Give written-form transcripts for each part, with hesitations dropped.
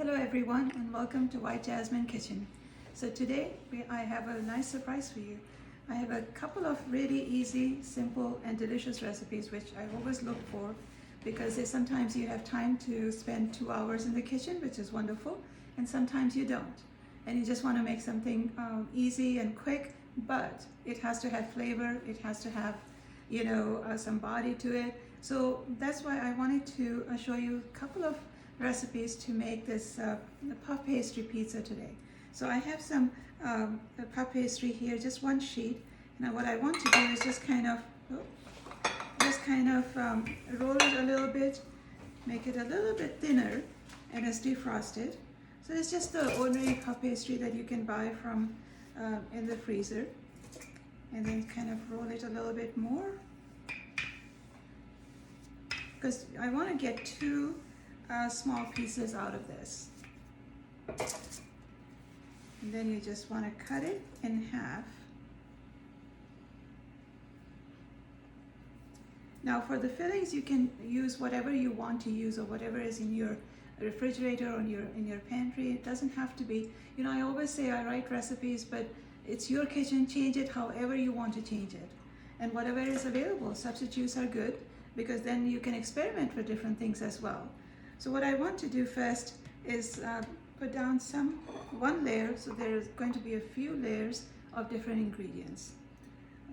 Hello everyone and welcome to White Jasmine Kitchen. So today I have a nice surprise for you. I have a couple of really easy, simple and delicious recipes which I always look for because sometimes you have time to spend 2 hours in the kitchen, which is wonderful, and sometimes you don't. And you just want to make something easy and quick, but it has to have flavor, it has to have some body to it. So that's why I wanted to show you a couple of recipes to make this puff pastry pizza today. So I have some puff pastry here, just one sheet. Now what I want to do is just kind of roll it a little bit, make it a little bit thinner, and it's defrosted. So it's just the ordinary puff pastry that you can buy from in the freezer, and then kind of roll it a little bit more because I want to get two small pieces out of this. And then you just want to cut it in half. Now for the fillings, you can use whatever you want to use or whatever is in your refrigerator or in your pantry. It doesn't have to be, I always say I write recipes, but it's your kitchen. Change it however you want to change it. And whatever is available, substitutes are good because then you can experiment with different things as well. So what I want to do first is put down one layer. So there's going to be a few layers of different ingredients.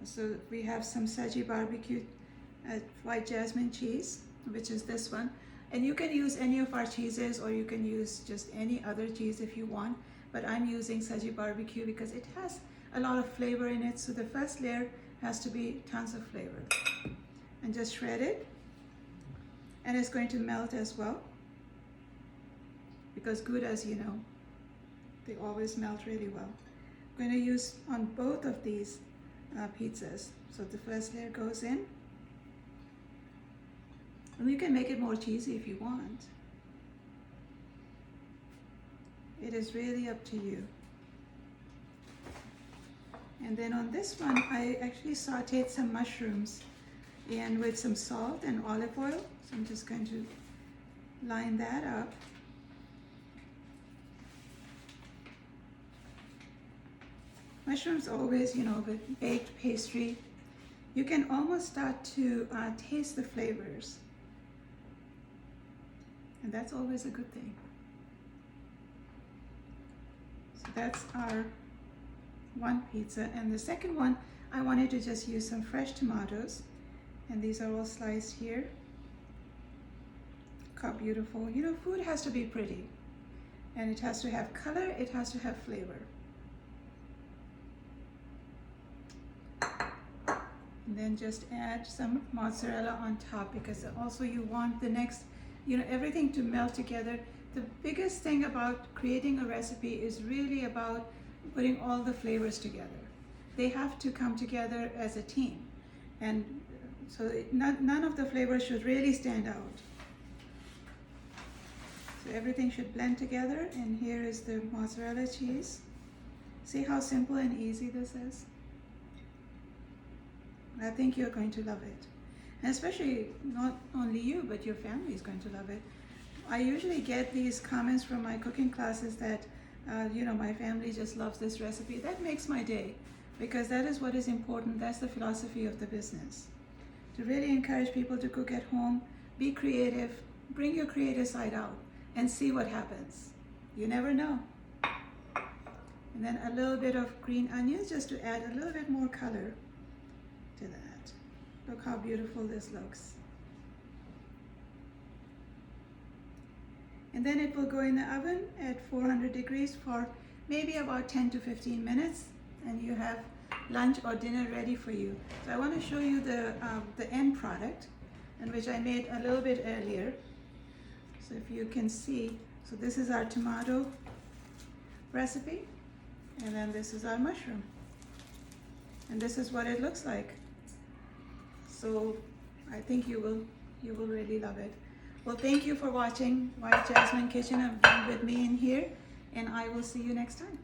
So we have some Saji barbecue white jasmine cheese, which is this one. And you can use any of our cheeses or you can use just any other cheese if you want. But I'm using Saji barbecue because it has a lot of flavor in it. So the first layer has to be tons of flavor. And just shred it. And it's going to melt as well, because Goudas, they always melt really well. I'm going to use on both of these pizzas. So the first layer goes in. And you can make it more cheesy if you want. It is really up to you. And then on this one, I actually sauteed some mushrooms and with some salt and olive oil. So I'm just going to line that up. Mushrooms always, with baked pastry, you can almost start to taste the flavors. And that's always a good thing. So that's our one pizza. And the second one, I wanted to just use some fresh tomatoes. And these are all sliced here. Look how beautiful. Food has to be pretty. And it has to have color, it has to have flavor. And then just add some mozzarella on top because also you want the next, everything to melt together. The biggest thing about creating a recipe is really about putting all the flavors together. They have to come together as a team. And so none of the flavors should really stand out. So everything should blend together. And here is the mozzarella cheese. See how simple and easy this is? I think you're going to love it. And especially not only you, but your family is going to love it. I usually get these comments from my cooking classes that, my family just loves this recipe. That makes my day because that is what is important. That's the philosophy of the business. To really encourage people to cook at home, be creative, bring your creative side out and see what happens. You never know. And then a little bit of green onions just to add a little bit more color to that. Look how beautiful this looks. And then it will go in the oven at 400 degrees for maybe about 10 to 15 minutes, and you have lunch or dinner ready for you. So I want to show you the end product, and which I made a little bit earlier. So if you can see, so this is our tomato recipe, and then this is our mushroom. And this is what it looks like. So I think you will really love it. Well, thank you for watching White Jasmine Kitchen and being with me in here, and I will see you next time.